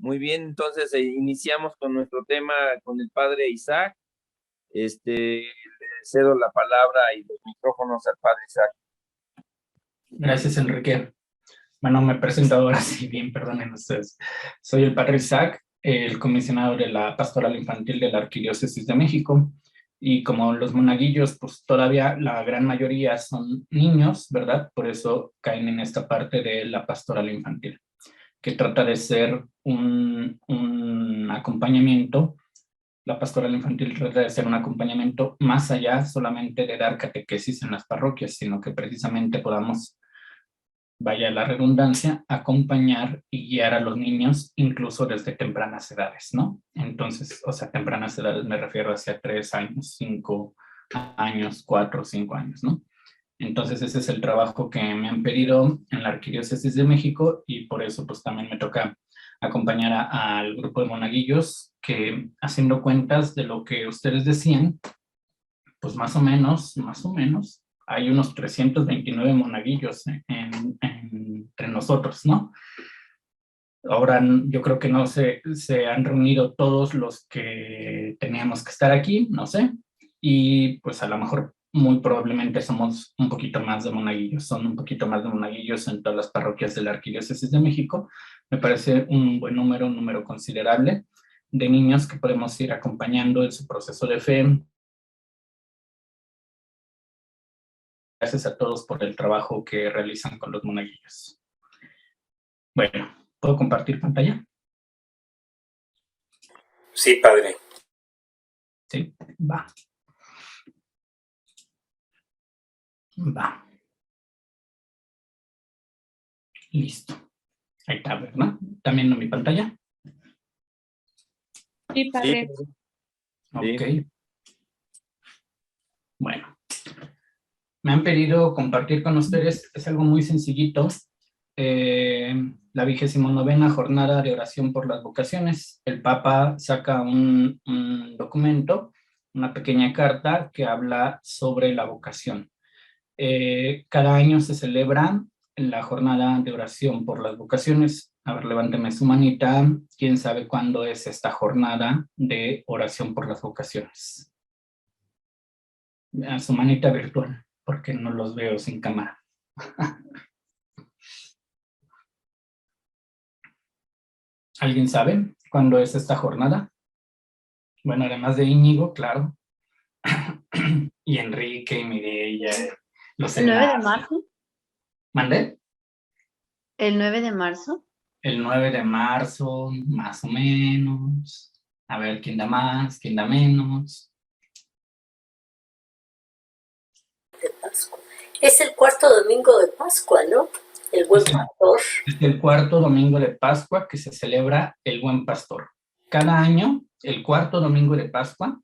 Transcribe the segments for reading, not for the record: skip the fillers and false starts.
Muy bien, entonces iniciamos con nuestro tema con el padre Isaac. Le cedo la palabra y los micrófonos al padre Isaac. Gracias, Enrique. Bueno, me presento ahora sí bien, perdonen ustedes. Soy el padre Isaac, el comisionado de la Pastoral Infantil de la Arquidiócesis de México. Y como los monaguillos, pues todavía la gran mayoría son niños, ¿verdad? Por eso caen en esta parte de la Pastoral Infantil, que trata de ser un acompañamiento. La pastoral infantil trata de ser un acompañamiento más allá solamente de dar catequesis en las parroquias, sino que precisamente podamos, vaya la redundancia, acompañar y guiar a los niños incluso desde tempranas edades, ¿no? Entonces, o sea, tempranas edades me refiero hacia 3 años, 5 años, 4 o 5 años, ¿no? Entonces ese es el trabajo que me han pedido en la Arquidiócesis de México y por eso pues también me toca acompañar al grupo de monaguillos que, haciendo cuentas de lo que ustedes decían, pues más o menos, hay unos 329 monaguillos entre nosotros, ¿no? Ahora yo creo que no se han reunido todos los que teníamos que estar aquí, no sé, y pues a lo mejor muy probablemente somos un poquito más de monaguillos, son un poquito más de monaguillos en todas las parroquias de la Arquidiócesis de México. Me parece un buen número, un número considerable de niños que podemos ir acompañando en su proceso de fe. Gracias a todos por el trabajo que realizan con los monaguillos. Bueno, ¿puedo compartir pantalla? Sí, padre. Sí, va. Va. Listo. Ahí está, ¿verdad? ¿También en mi pantalla? Sí, padre. Sí. Ok. Bueno. Me han pedido compartir con ustedes, es algo muy sencillito, la 29ª jornada de oración por las vocaciones. El Papa saca un documento, una pequeña carta que habla sobre la vocación. Cada año se celebra la jornada de oración por las vocaciones. A ver, levánteme su manita. ¿Quién sabe cuándo es esta jornada de oración por las vocaciones? A su manita virtual, porque no los veo sin cámara. ¿Alguien sabe cuándo es esta jornada? Bueno, además de Íñigo, claro. Y Enrique, y Mireia, los ¿El 9 de enlaces. marzo? ¿Mandé? ¿El 9 de marzo? El 9 de marzo, más o menos. A ver, ¿quién da más? ¿Quién da menos? De Pascua. Es el cuarto domingo de Pascua, ¿no? El Buen Pastor. Es el cuarto domingo de Pascua que se celebra el Buen Pastor. Cada año, el cuarto domingo de Pascua,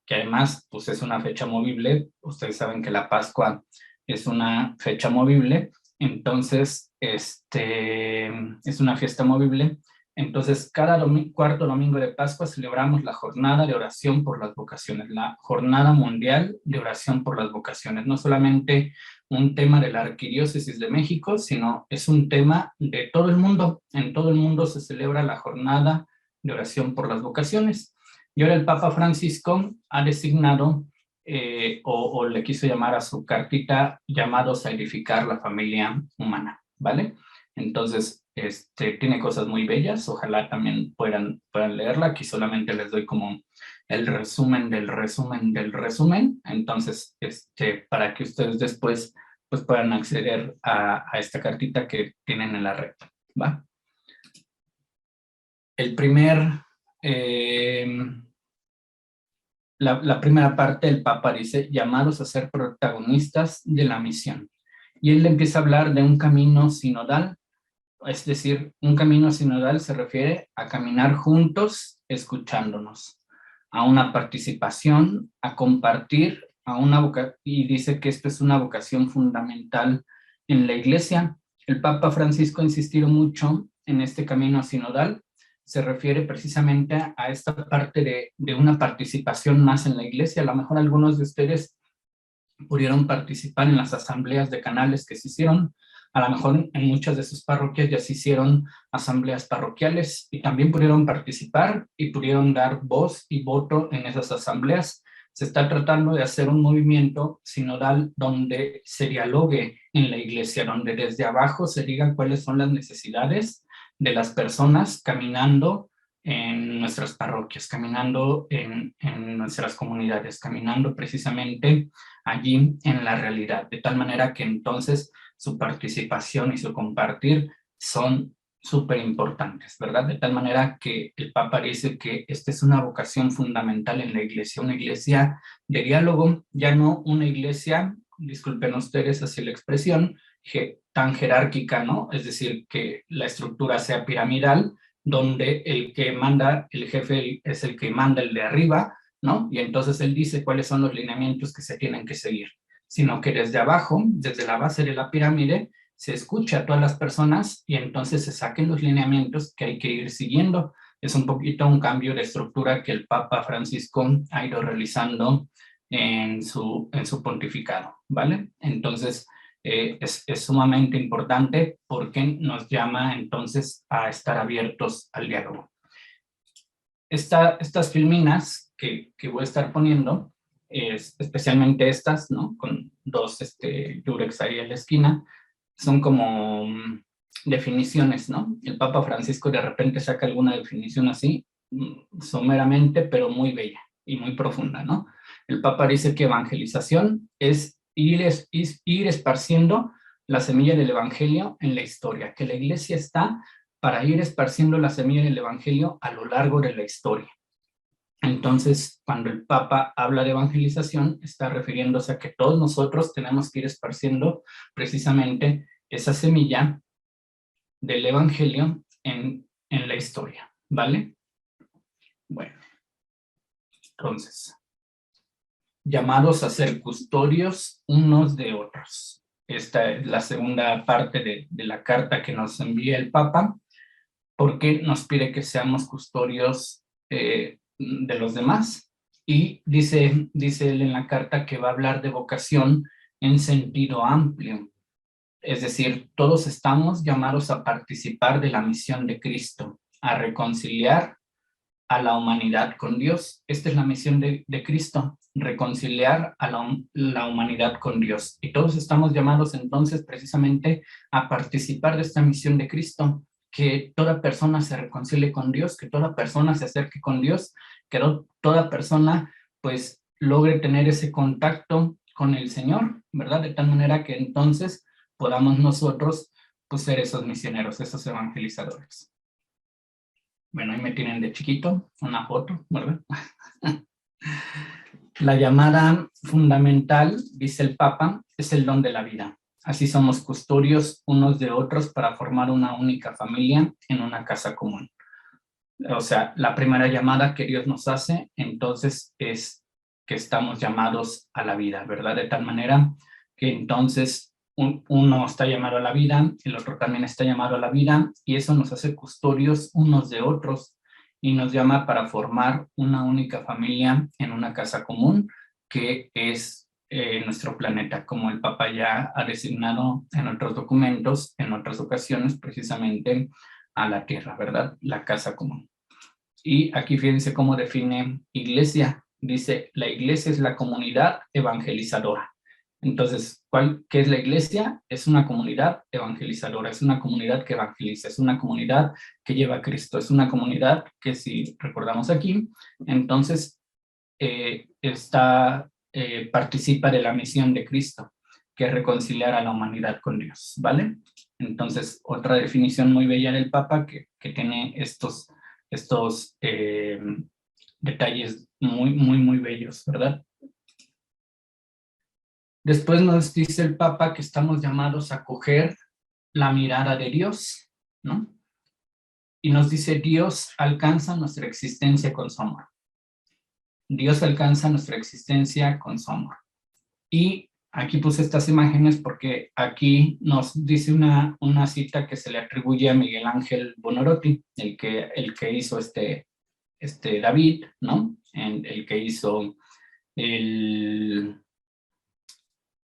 que además pues es una fecha movible, ustedes saben que la Pascua es una fecha movible, entonces es una fiesta movible. Entonces, cada cuarto domingo de Pascua celebramos la jornada de oración por las vocaciones, la jornada mundial de oración por las vocaciones. No solamente un tema de la Arquidiócesis de México, sino es un tema de todo el mundo. En todo el mundo se celebra la jornada de oración por las vocaciones. Y ahora el Papa Francisco ha designado, o le quiso llamar a su cartita, llamados a edificar la familia humana, ¿vale? Entonces, tiene cosas muy bellas, ojalá también puedan leerla. Aquí solamente les doy como el resumen del resumen del resumen, entonces, para que ustedes después pues puedan acceder a esta cartita que tienen en la red, ¿va? La primera parte del Papa dice, llamados a ser protagonistas de la misión. Y él empieza a hablar de un camino sinodal. Es decir, un camino sinodal se refiere a caminar juntos, escuchándonos, a una participación, a compartir, y dice que esto es una vocación fundamental en la Iglesia. El Papa Francisco ha insistido mucho en este camino sinodal, se refiere precisamente a esta parte de una participación más en la Iglesia. A lo mejor algunos de ustedes pudieron participar en las asambleas de canales que se hicieron A lo mejor en muchas de sus parroquias ya se hicieron asambleas parroquiales y también pudieron participar y pudieron dar voz y voto en esas asambleas. Se está tratando de hacer un movimiento sinodal donde se dialogue en la iglesia, donde desde abajo se digan cuáles son las necesidades de las personas caminando en nuestras parroquias, caminando en nuestras comunidades, caminando precisamente allí en la realidad, de tal manera que entonces su participación y su compartir son súper importantes, ¿verdad? De tal manera que el Papa dice que esta es una vocación fundamental en la iglesia, una iglesia de diálogo, ya no una iglesia, disculpen ustedes así la expresión, tan jerárquica, ¿no? Es decir, que la estructura sea piramidal, donde el que manda, el jefe es el que manda el de arriba, ¿no? Y entonces él dice cuáles son los lineamientos que se tienen que seguir, sino que desde abajo, desde la base de la pirámide, se escucha a todas las personas y entonces se saquen los lineamientos que hay que ir siguiendo. Es un poquito un cambio de estructura que el Papa Francisco ha ido realizando en su pontificado, ¿vale? Entonces, es sumamente importante porque nos llama entonces a estar abiertos al diálogo. Estas filminas que voy a estar poniendo, especialmente estas, ¿no? Con dos Yurex ahí en la esquina, son como definiciones, ¿no? El Papa Francisco de repente saca alguna definición así, someramente, pero muy bella y muy profunda, ¿no? El Papa dice que evangelización es ir esparciendo la semilla del evangelio en la historia, que la iglesia está para ir esparciendo la semilla del evangelio a lo largo de la historia. Entonces, cuando el Papa habla de evangelización, está refiriéndose a que todos nosotros tenemos que ir esparciendo precisamente esa semilla del evangelio en la historia, ¿vale? Bueno, entonces, llamados a ser custodios unos de otros. Esta es la segunda parte de la carta que nos envía el Papa, porque nos pide que seamos custodios de los demás. Y dice él en la carta que va a hablar de vocación en sentido amplio. Es decir, todos estamos llamados a participar de la misión de Cristo, a reconciliar a la humanidad con Dios. Esta es la misión de Cristo, reconciliar a la humanidad con Dios. Y todos estamos llamados entonces precisamente a participar de esta misión de Cristo, que toda persona se reconcilie con Dios, que toda persona se acerque con Dios, que toda persona pues logre tener ese contacto con el Señor, ¿verdad? De tal manera que entonces podamos nosotros pues ser esos misioneros, esos evangelizadores. Bueno, ahí me tienen de chiquito, una foto, ¿verdad? La llamada fundamental, dice el Papa, es el don de la vida. Así somos custodios unos de otros para formar una única familia en una casa común. O sea, la primera llamada que Dios nos hace, entonces, es que estamos llamados a la vida, ¿verdad? De tal manera que entonces uno está llamado a la vida, el otro también está llamado a la vida, y eso nos hace custodios unos de otros, y nos llama para formar una única familia en una casa común, que es nuestro planeta, como el Papa ya ha designado en otros documentos, en otras ocasiones, precisamente a la tierra, ¿verdad? La casa común. Y aquí fíjense cómo define iglesia. Dice, la iglesia es la comunidad evangelizadora. Entonces, ¿qué es la iglesia? Es una comunidad evangelizadora, es una comunidad que evangeliza, es una comunidad que lleva a Cristo, es una comunidad que, si recordamos aquí, entonces participa de la misión de Cristo, que es reconciliar a la humanidad con Dios, ¿vale? Entonces, otra definición muy bella del Papa que tiene estos detalles muy, muy, muy bellos, ¿verdad? Después nos dice el Papa que estamos llamados a coger la mirada de Dios, ¿no? Y nos dice, Dios alcanza nuestra existencia con su amor. Dios alcanza nuestra existencia con su amor. Y aquí puse estas imágenes porque aquí nos dice una cita que se le atribuye a Miguel Ángel Buonarroti, el que hizo David, ¿no? El que hizo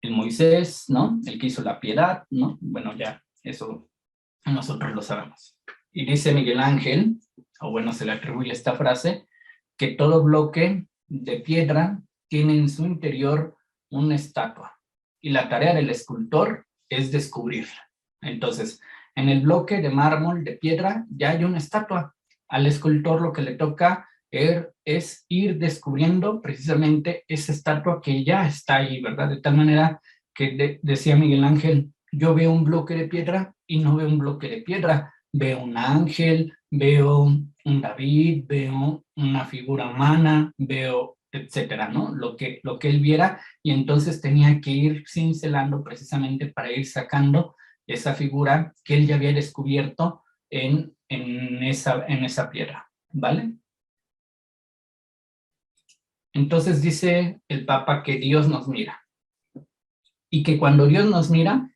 el Moisés, ¿no? El que hizo la piedad, ¿no? Bueno, ya, eso nosotros lo sabemos. Y dice Miguel Ángel, o bueno, se le atribuye esta frase, que todo bloque de piedra tiene en su interior una estatua, y la tarea del escultor es descubrirla. Entonces, en el bloque de mármol, de piedra, ya hay una estatua. Al escultor lo que le toca es ir descubriendo precisamente esa estatua que ya está ahí, ¿verdad? De tal manera que decía Miguel Ángel, yo veo un bloque de piedra y no veo un bloque de piedra, veo un ángel, veo un David, veo una figura humana, veo etcétera, ¿no? Lo que él viera, y entonces tenía que ir cincelando precisamente para ir sacando esa figura que él ya había descubierto en esa piedra, ¿vale? Entonces dice el Papa que Dios nos mira, y que cuando Dios nos mira,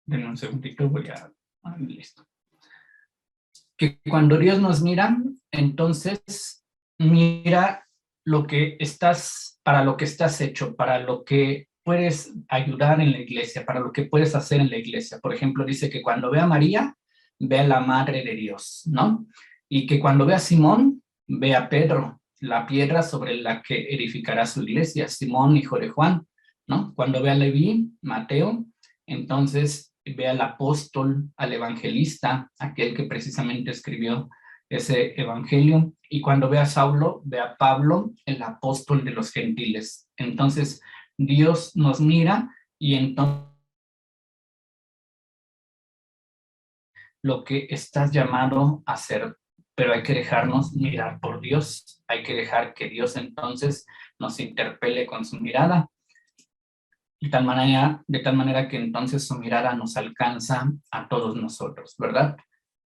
denme un segundito, listo. Que cuando Dios nos mira, entonces mira para lo que estás hecho, para lo que puedes ayudar en la iglesia, para lo que puedes hacer en la iglesia. Por ejemplo, dice que cuando ve a María, ve a la Madre de Dios, ¿no? Y que cuando ve a Simón, ve a Pedro, la piedra sobre la que edificará su iglesia, Simón, hijo de Juan, ¿no? Cuando ve a Leví, Mateo, entonces ve al apóstol, al evangelista, aquel que precisamente escribió ese evangelio, y cuando ve a Saulo, ve a Pablo, el apóstol de los gentiles. Entonces, Dios nos mira y entonces lo que estás llamado a hacer, pero hay que dejarnos mirar por Dios, hay que dejar que Dios entonces nos interpele con su mirada, de tal manera que entonces su mirada nos alcanza a todos nosotros, ¿verdad?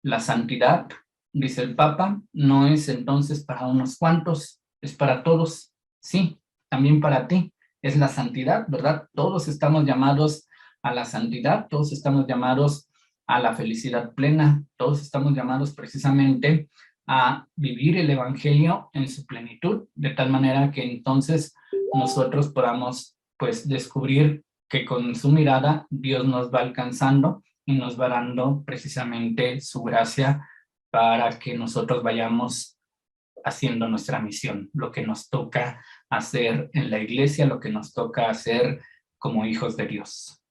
La santidad, dice el Papa, no es entonces para unos cuantos, es para todos. Sí, también para ti. Es la santidad, ¿verdad? Todos estamos llamados a la santidad, todos estamos llamados a la felicidad plena, todos estamos llamados precisamente a vivir el Evangelio en su plenitud, de tal manera que entonces nosotros podamos pues descubrir que con su mirada Dios nos va alcanzando y nos va dando precisamente su gracia para que nosotros vayamos haciendo nuestra misión, lo que nos toca hacer en la iglesia, lo que nos toca hacer como hijos de Dios.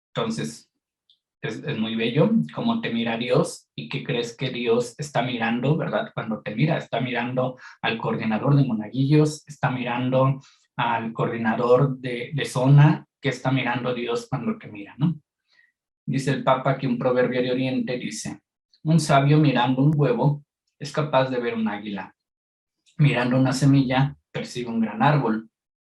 Entonces, es muy bello cómo te mira Dios y que crees que Dios está mirando, ¿verdad? Cuando te mira, está mirando al coordinador de monaguillos, está mirando al coordinador de zona, que está mirando Dios cuando te mira, ¿no? Dice el Papa que un proverbio de Oriente dice, un sabio mirando un huevo es capaz de ver un águila. Mirando una semilla, percibe un gran árbol.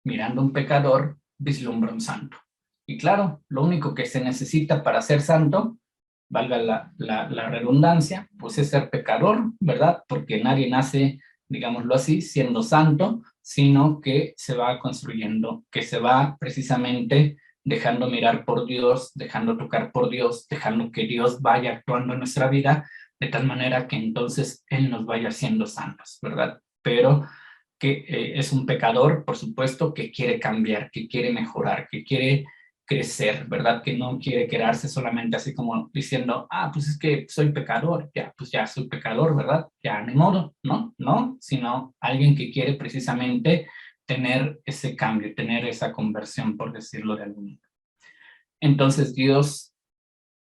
Mirando un pecador, vislumbra un santo. Y claro, lo único que se necesita para ser santo, valga la redundancia, pues es ser pecador, ¿verdad? Porque nadie nace, digámoslo así, siendo santo, sino que se va construyendo, que se va precisamente dejando mirar por Dios, dejando tocar por Dios, dejando que Dios vaya actuando en nuestra vida, de tal manera que entonces Él nos vaya haciendo santos, ¿verdad? Pero que es un pecador, por supuesto, que quiere cambiar, que quiere mejorar, que quiere crecer, ¿verdad? Que no quiere quedarse solamente así como diciendo, pues es que soy pecador, ya, pues ya soy pecador, ¿verdad? Ya, ni modo, ¿no? No, sino alguien que quiere precisamente tener ese cambio, tener esa conversión, por decirlo de algún modo. Entonces Dios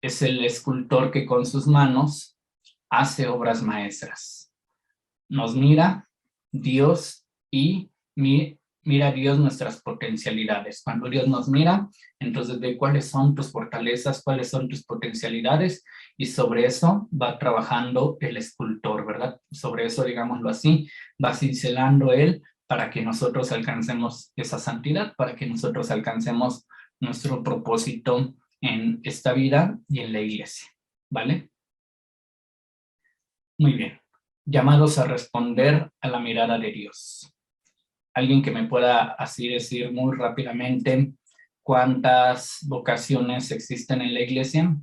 es el escultor que con sus manos hace obras maestras. Nos mira Dios y mira Dios nuestras potencialidades. Cuando Dios nos mira, entonces ve cuáles son tus fortalezas, cuáles son tus potencialidades, y sobre eso va trabajando el escultor, ¿verdad? Sobre eso, digámoslo así, va cincelando él para que nosotros alcancemos esa santidad, para que nosotros alcancemos nuestro propósito en esta vida y en la iglesia, ¿vale? Muy bien. Llamados a responder a la mirada de Dios. Alguien que me pueda así decir muy rápidamente cuántas vocaciones existen en la iglesia.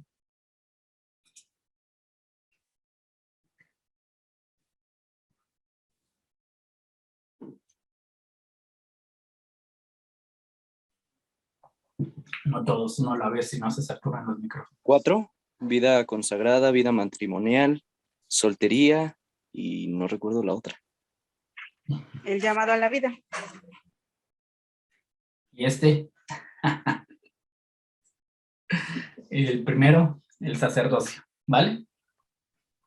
No todos, uno a la vez, si no se saturan los micrófonos. 4, vida consagrada, vida matrimonial, soltería y no recuerdo la otra. El llamado a la vida. Y el primero, el sacerdocio, ¿vale?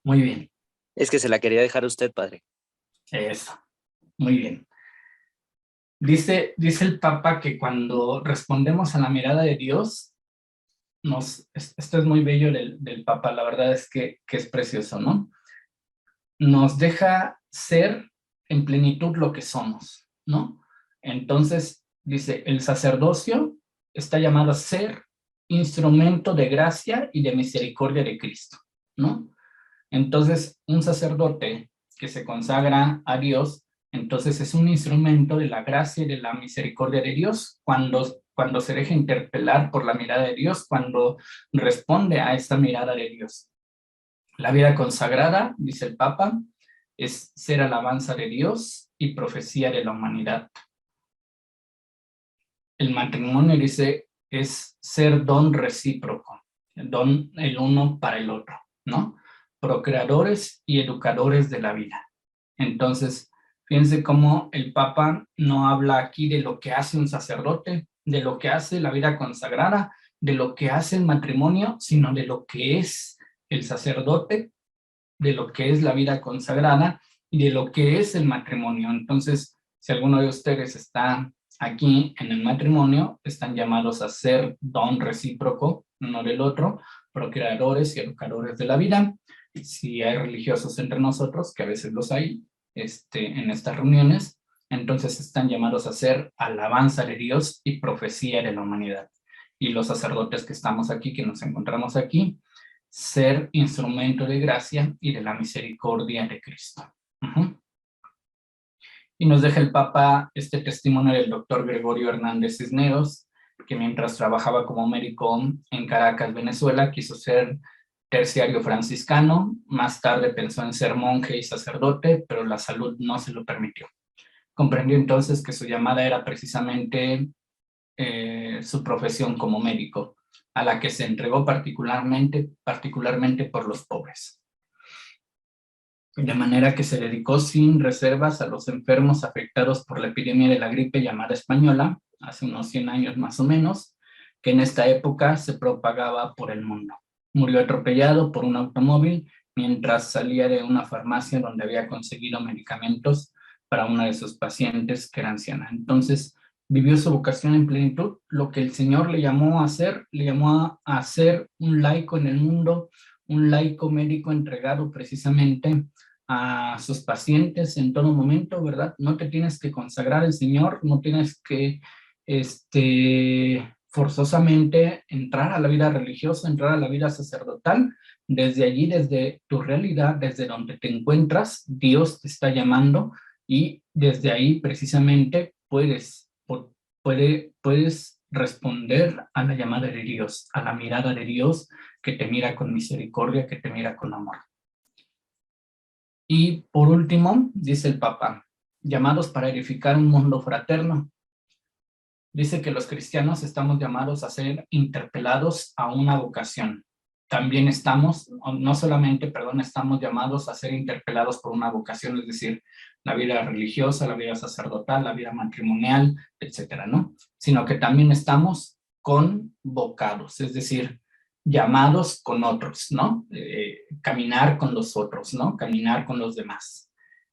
Muy bien. Es que se la quería dejar a usted, padre. Eso, muy bien. Dice el Papa que cuando respondemos a la mirada de Dios, esto es muy bello del Papa, la verdad es que es precioso, ¿no? Nos deja ser en plenitud lo que somos, ¿no? Entonces, dice, el sacerdocio está llamado a ser instrumento de gracia y de misericordia de Cristo, ¿no? Entonces, un sacerdote que se consagra a Dios, entonces es un instrumento de la gracia y de la misericordia de Dios cuando se deja interpelar por la mirada de Dios, cuando responde a esta mirada de Dios. La vida consagrada, dice el Papa, es ser alabanza de Dios y profecía de la humanidad. El matrimonio, dice, es ser don recíproco, don el uno para el otro, ¿no? Procreadores y educadores de la vida. Entonces, fíjense cómo el Papa no habla aquí de lo que hace un sacerdote, de lo que hace la vida consagrada, de lo que hace el matrimonio, sino de lo que es el sacerdote, de lo que es la vida consagrada y de lo que es el matrimonio. Entonces, si alguno de ustedes está aquí en el matrimonio, están llamados a ser don recíproco uno del otro, procreadores y educadores de la vida. Si hay religiosos entre nosotros, que a veces los hay en estas reuniones, entonces están llamados a ser alabanza de Dios y profecía de la humanidad. Y los sacerdotes que estamos aquí, que nos encontramos aquí, ser instrumento de gracia y de la misericordia de Cristo. Y nos deja el Papa este testimonio del doctor Gregorio Hernández Cisneros, que mientras trabajaba como médico en Caracas, Venezuela, quiso ser terciario franciscano. Más tarde pensó en ser monje y sacerdote, pero la salud no se lo permitió. Comprendió entonces que su llamada era precisamente su profesión como médico, a la que se entregó particularmente por los pobres. De manera que se dedicó sin reservas a los enfermos afectados por la epidemia de la gripe llamada española, hace unos 100 años más o menos, que en esta época se propagaba por el mundo. Murió atropellado por un automóvil mientras salía de una farmacia donde había conseguido medicamentos para una de sus pacientes que era anciana. Entonces, vivió su vocación en plenitud, lo que el Señor le llamó a hacer, le llamó a ser un laico en el mundo, un laico médico entregado precisamente a sus pacientes en todo momento, ¿verdad? No te tienes que consagrar al Señor, no tienes que forzosamente entrar a la vida religiosa, entrar a la vida sacerdotal. Desde allí, desde tu realidad, desde donde te encuentras, Dios te está llamando y desde ahí precisamente puedes responder a la llamada de Dios, a la mirada de Dios que te mira con misericordia, que te mira con amor. Y por último, dice el Papa, llamados para edificar un mundo fraterno. Dice que los cristianos estamos llamados a ser interpelados a una vocación. También estamos llamados a ser interpelados por una vocación, es decir, la vida religiosa, la vida sacerdotal, la vida matrimonial, etcétera, ¿no? Sino que también estamos convocados, es decir, llamados con otros, ¿no? Caminar con los otros, ¿no? Caminar con los demás.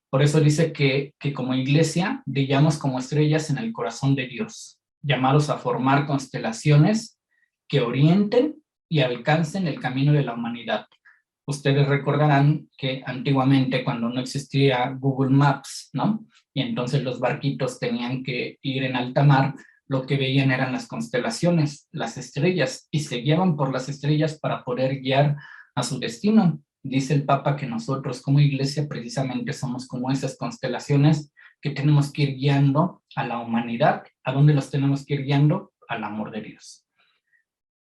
Por eso dice que como iglesia brillamos como estrellas en el corazón de Dios, llamados a formar constelaciones que orienten y alcancen el camino de la humanidad. Ustedes recordarán que antiguamente, cuando no existía Google Maps, ¿no? Y entonces los barquitos tenían que ir en alta mar, lo que veían eran las constelaciones, las estrellas, y se guiaban por las estrellas para poder guiar a su destino. Dice el Papa que nosotros como iglesia precisamente somos como esas constelaciones que tenemos que ir guiando a la humanidad. ¿A dónde los tenemos que ir guiando? Al amor de Dios.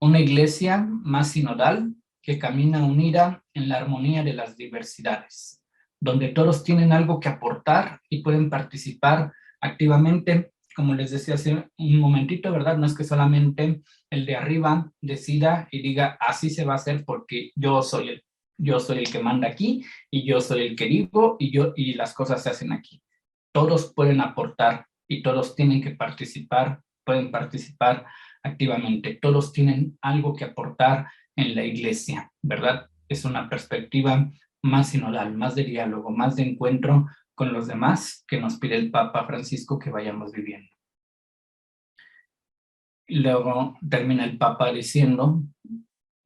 Una iglesia más sinodal que camina unida en la armonía de las diversidades, donde todos tienen algo que aportar y pueden participar activamente como les decía hace un momentito, ¿verdad? No es que solamente el de arriba decida y diga, así se va a hacer porque yo soy el que manda aquí y yo soy el que digo y las cosas se hacen aquí. Todos pueden aportar y todos tienen que participar, pueden participar activamente. Todos tienen algo que aportar en la iglesia, ¿verdad? Es una perspectiva más sinodal, más de diálogo, más de encuentro con los demás que nos pide el Papa Francisco que vayamos viviendo. Y luego termina el Papa diciendo,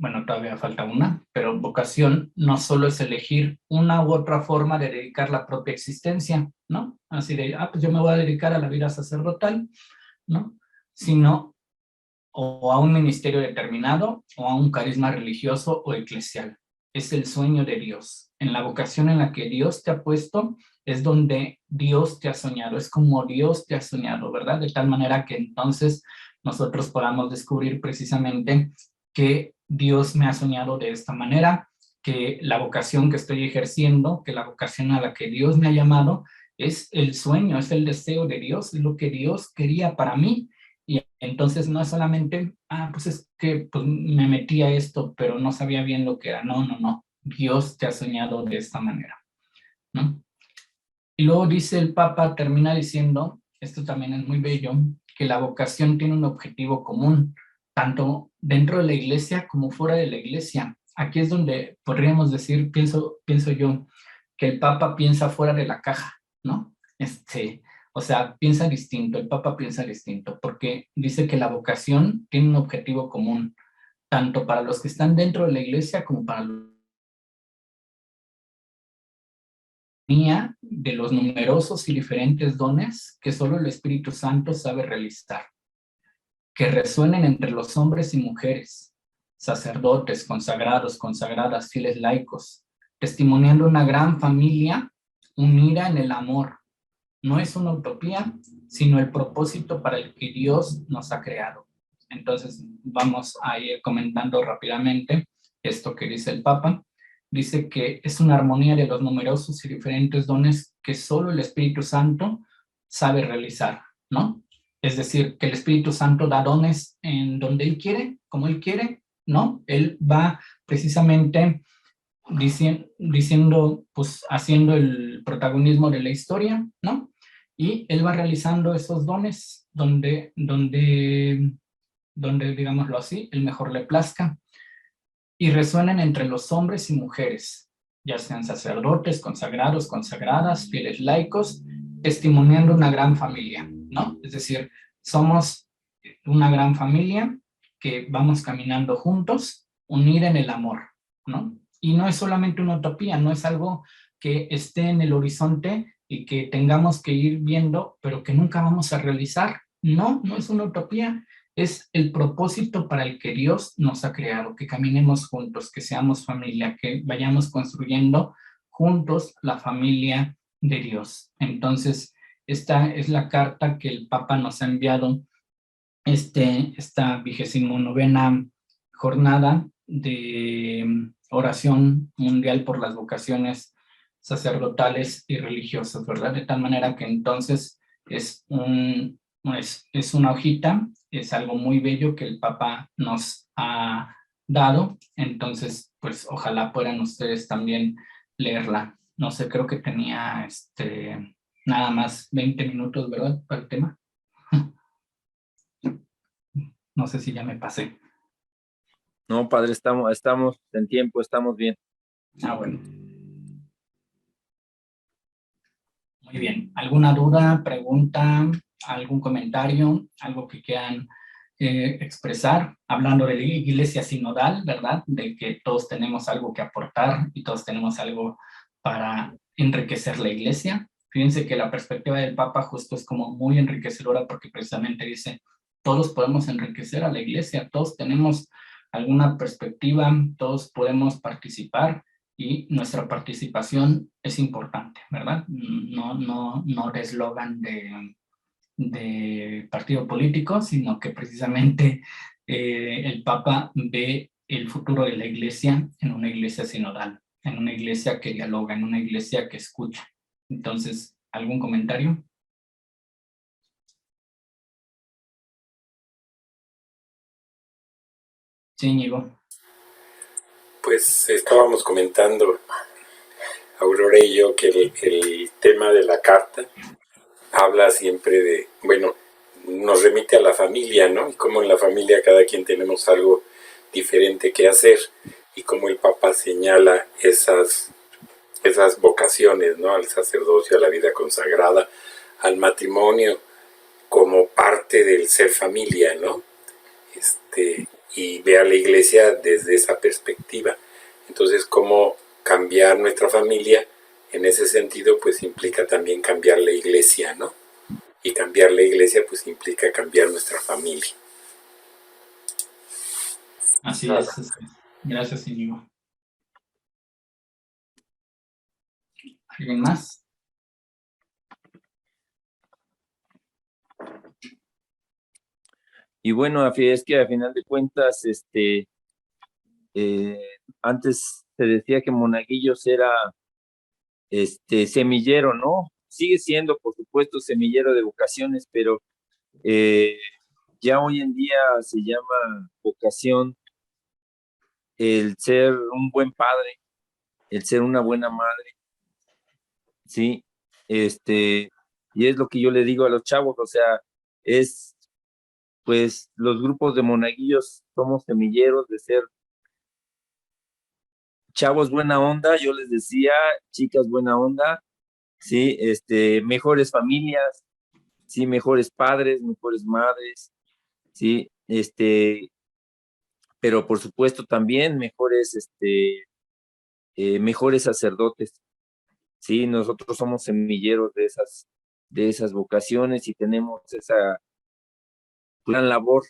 bueno, todavía falta una, pero vocación no solo es elegir una u otra forma de dedicar la propia existencia, ¿no? Así de, pues yo me voy a dedicar a la vida sacerdotal, ¿no? Sino o a un ministerio determinado o a un carisma religioso o eclesial. Es el sueño de Dios. En la vocación en la que Dios te ha puesto es donde Dios te ha soñado, es como Dios te ha soñado, ¿verdad? De tal manera que entonces nosotros podamos descubrir precisamente que Dios me ha soñado de esta manera, que la vocación que estoy ejerciendo, que la vocación a la que Dios me ha llamado, es el sueño, es el deseo de Dios, es lo que Dios quería para mí. Y entonces no es solamente, pues es que pues, me metí a esto, pero no sabía bien lo que era. No, no, no. Dios te ha soñado de esta manera, ¿no? Y luego dice el Papa, termina diciendo, esto también es muy bello, que la vocación tiene un objetivo común, tanto dentro de la iglesia como fuera de la iglesia. Aquí es donde podríamos decir, pienso yo, que el Papa piensa fuera de la caja, ¿no? O sea, piensa distinto, el Papa piensa distinto, porque dice que la vocación tiene un objetivo común, tanto para los que están dentro de la iglesia como para los de los numerosos y diferentes dones que solo el Espíritu Santo sabe realizar, que resuenen entre los hombres y mujeres, sacerdotes, consagrados, consagradas, fieles laicos, testimoniando una gran familia unida en el amor. No es una utopía, sino el propósito para el que Dios nos ha creado. Entonces, vamos a ir comentando rápidamente esto que dice el Papa. Dice que es una armonía de los numerosos y diferentes dones que solo el Espíritu Santo sabe realizar, ¿no? Es decir, que el Espíritu Santo da dones en donde Él quiere, como Él quiere, ¿no? Él va precisamente diciendo, pues haciendo el protagonismo de la historia, ¿no? Y Él va realizando esos dones donde, digámoslo así, el mejor le plazca, y resuenen entre los hombres y mujeres, ya sean sacerdotes, consagrados, consagradas, fieles laicos, testimoniando una gran familia, ¿no? Es decir, somos una gran familia que vamos caminando juntos, unida en el amor, ¿no? Y no es solamente una utopía, no es algo que esté en el horizonte y que tengamos que ir viendo, pero que nunca vamos a realizar. No, no es una utopía, es el propósito para el que Dios nos ha creado, que caminemos juntos, que seamos familia, que vayamos construyendo juntos la familia de Dios. Entonces, esta es la carta que el Papa nos ha enviado esta 29ª jornada de oración mundial por las vocaciones sacerdotales y religiosas, ¿verdad? De tal manera que entonces es una hojita, es algo muy bello que el Papa nos ha dado, entonces pues ojalá puedan ustedes también leerla. No sé, creo que tenía nada más 20 minutos, ¿verdad? Para el tema. No sé si ya me pasé. No, padre, estamos en tiempo, estamos bien. Bueno. Muy bien. ¿Alguna duda, pregunta, algún comentario, algo que quieran expresar? Hablando de la iglesia sinodal, ¿verdad? De que todos tenemos algo que aportar y todos tenemos algo para enriquecer la iglesia. Fíjense que la perspectiva del Papa justo es como muy enriquecedora porque precisamente dice, todos podemos enriquecer a la iglesia, todos tenemos alguna perspectiva, todos podemos participar y nuestra participación es importante, ¿verdad? No de eslogan de partido político, sino que precisamente el Papa ve el futuro de la iglesia en una iglesia sinodal, en una iglesia que dialoga, en una iglesia que escucha. Entonces, ¿algún comentario? Sí, Íñigo. Pues estábamos comentando, Aurora y yo, que el tema de la carta habla siempre de, bueno, nos remite a la familia, ¿no? Y cómo en la familia cada quien tenemos algo diferente que hacer y cómo el Papa señala esas vocaciones, ¿no? Al sacerdocio, a la vida consagrada, al matrimonio, como parte del ser familia, ¿no? Y ve a la iglesia desde esa perspectiva. Entonces, cómo cambiar nuestra familia en ese sentido, pues implica también cambiar la iglesia, ¿no? Y cambiar la iglesia, pues implica cambiar nuestra familia. Así es. Gracias, Íñigo. ¿Alguien más? Y bueno, es que a final de cuentas, antes se decía que Monaguillos era semillero, ¿no? Sigue siendo, por supuesto, semillero de vocaciones, pero ya hoy en día se llama vocación el ser un buen padre, el ser una buena madre, ¿sí? Y es lo que yo le digo a los chavos, o sea, pues los grupos de monaguillos somos semilleros de ser chavos buena onda, yo les decía, chicas buena onda, sí, mejores familias, sí, mejores padres, mejores madres, sí, pero por supuesto también mejores sacerdotes, sí, nosotros somos semilleros de esas vocaciones y tenemos esa gran labor,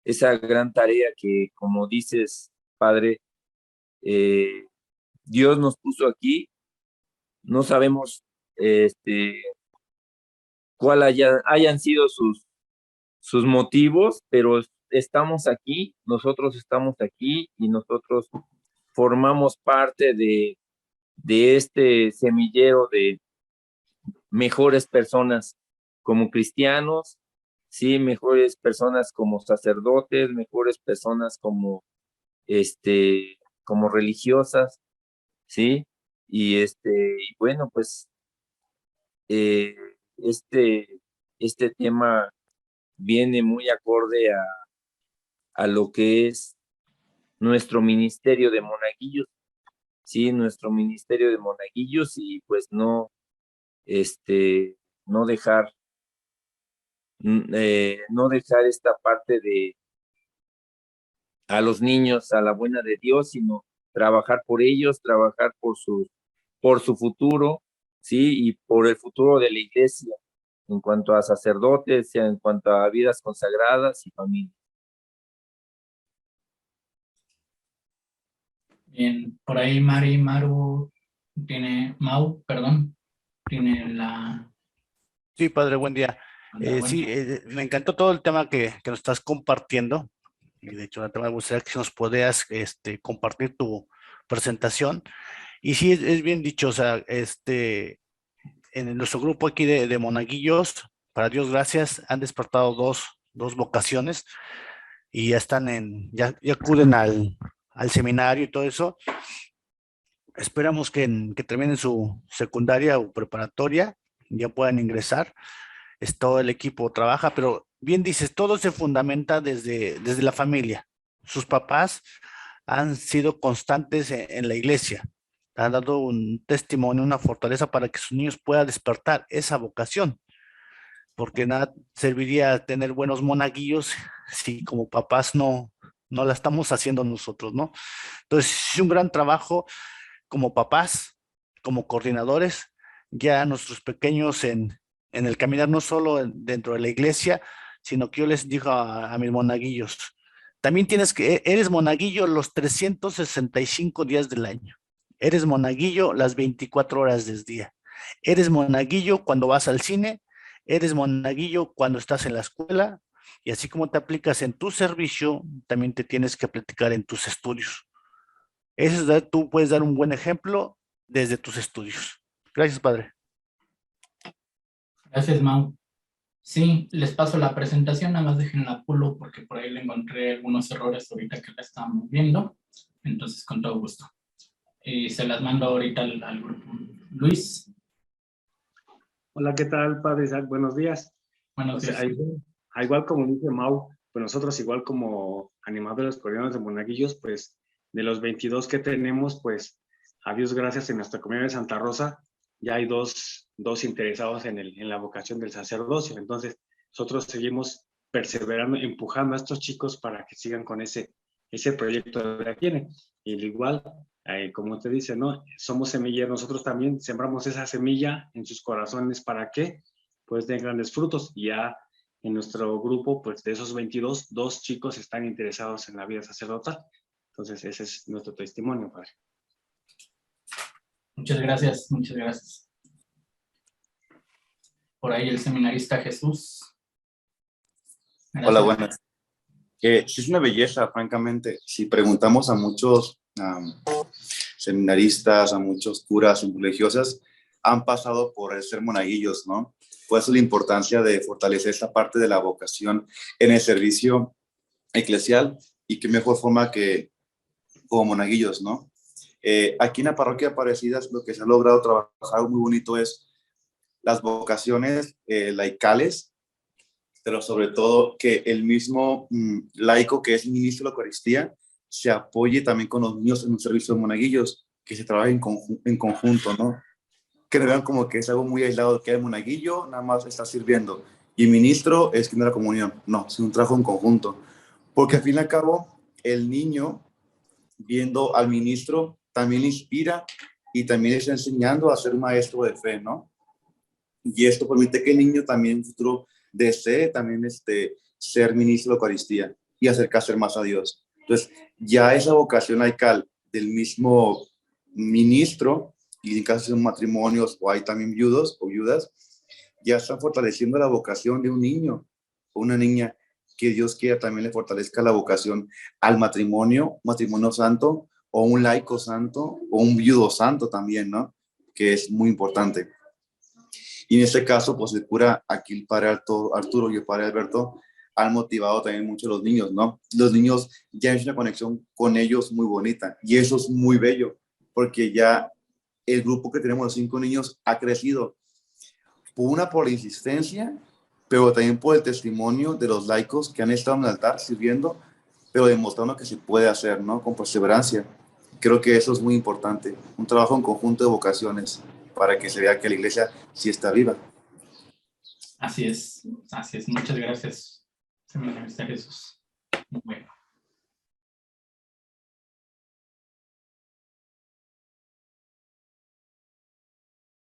esa gran tarea que, como dices, Padre, Dios nos puso aquí, no sabemos hayan sido sus motivos, pero nosotros estamos aquí y nosotros formamos parte de este semillero de mejores personas como cristianos, sí, mejores personas como sacerdotes, mejores personas como religiosas, sí, y bueno, pues eh, este, este tema viene muy acorde a lo que es nuestro ministerio de monaguillos, sí, nuestro ministerio de monaguillos y pues no dejar, no dejar esta parte de a los niños a la buena de Dios, sino trabajar por ellos, trabajar por su futuro, sí, y por el futuro de la iglesia, en cuanto a sacerdotes, en cuanto a vidas consagradas y familia. Bien, por ahí Mau, tiene la... Sí, padre, buen día. Sí, me encantó todo el tema que nos estás compartiendo. Y de hecho, me gustaría que nos podías compartir tu presentación. Y sí, es bien dicho, o sea, en nuestro grupo aquí de monaguillos, para Dios gracias, han despertado dos vocaciones y ya están ya acuden al seminario y todo eso. Esperamos que terminen su secundaria o preparatoria, ya puedan ingresar. Todo el equipo trabaja, pero bien dices, todo se fundamenta desde la familia. Sus papás han sido constantes en la iglesia, han dado un testimonio, una fortaleza para que sus niños puedan despertar esa vocación, porque nada serviría tener buenos monaguillos si como papás no la estamos haciendo nosotros, ¿no? Entonces, es un gran trabajo como papás, como coordinadores, ya nuestros pequeños en el caminar, no solo dentro de la iglesia, sino que yo les digo a mis monaguillos, también eres monaguillo los 365 días del año, eres monaguillo las 24 horas del día, eres monaguillo cuando vas al cine, eres monaguillo cuando estás en la escuela, y así como te aplicas en tu servicio, también te tienes que aplicar en tus estudios. Tú puedes dar un buen ejemplo desde tus estudios. Gracias, padre. Gracias, Mau. Sí, les paso la presentación, nada más déjenla pulo porque por ahí le encontré algunos errores ahorita que la estábamos viendo. Entonces, con todo gusto. Y se las mando ahorita al grupo. Luis. Hola, ¿qué tal, padre Isaac? Buenos días. Buenos días. Igual como dice Mau, pues nosotros igual como animadores coreanos de monaguillos, pues de los 22 que tenemos, pues a Dios gracias, en nuestra comunidad de Santa Rosa ya hay dos interesados en la vocación del sacerdocio. Entonces nosotros seguimos perseverando, empujando a estos chicos para que sigan con ese proyecto que tienen. Y al igual, como te dice, ¿no? Somos semilleros, nosotros también sembramos esa semilla en sus corazones para que pues den grandes frutos. Y ya en nuestro grupo, pues de esos 22, 2 chicos están interesados en la vida sacerdotal. Entonces ese es nuestro testimonio, padre. Muchas gracias, muchas gracias. Por ahí el seminarista Jesús. Gracias. Hola, buenas. Sí, es una belleza, francamente. Si preguntamos a muchos seminaristas, a muchos curas y religiosas, han pasado por el ser monaguillos, ¿no? Por eso la importancia de fortalecer esta parte de la vocación en el servicio eclesial, y qué mejor forma que como monaguillos, ¿no? Aquí en la parroquia Aparecidas lo que se ha logrado trabajar muy bonito es las vocaciones laicales, pero sobre todo que el mismo laico que es ministro de la Eucaristía se apoye también con los niños en un servicio de monaguillos, que se trabaje en conjunto, ¿no? Que no vean como que es algo muy aislado, que el monaguillo nada más está sirviendo y ministro es quien da la comunión. No, es un trabajo en conjunto, porque al fin y al cabo el niño viendo al ministro también le inspira y también está enseñando a ser un maestro de fe, ¿no? Y esto permite que el niño también en el futuro desee también ser ministro de la Eucaristía y acercarse más a Dios. Entonces, ya esa vocación laical del mismo ministro, y en caso de matrimonios o hay también viudos o viudas, ya están fortaleciendo la vocación de un niño o una niña, que Dios quiera también le fortalezca la vocación al matrimonio santo, o un laico santo, o un viudo santo también, ¿no? Que es muy importante. Y en este caso, pues el cura, aquí el padre Arturo y el padre Alberto, han motivado también mucho a los niños, ¿no? Los niños ya hay una conexión con ellos muy bonita, y eso es muy bello, porque ya el grupo que tenemos, los 5 niños, ha crecido. Por la insistencia, pero también por el testimonio de los laicos que han estado en el altar sirviendo, pero demostrando que se puede hacer, ¿no? Con perseverancia. Creo que eso es muy importante. Un trabajo en conjunto de vocaciones para que se vea que la iglesia sí está viva. Así es, así es. Muchas gracias, seminarista Jesús. Bueno.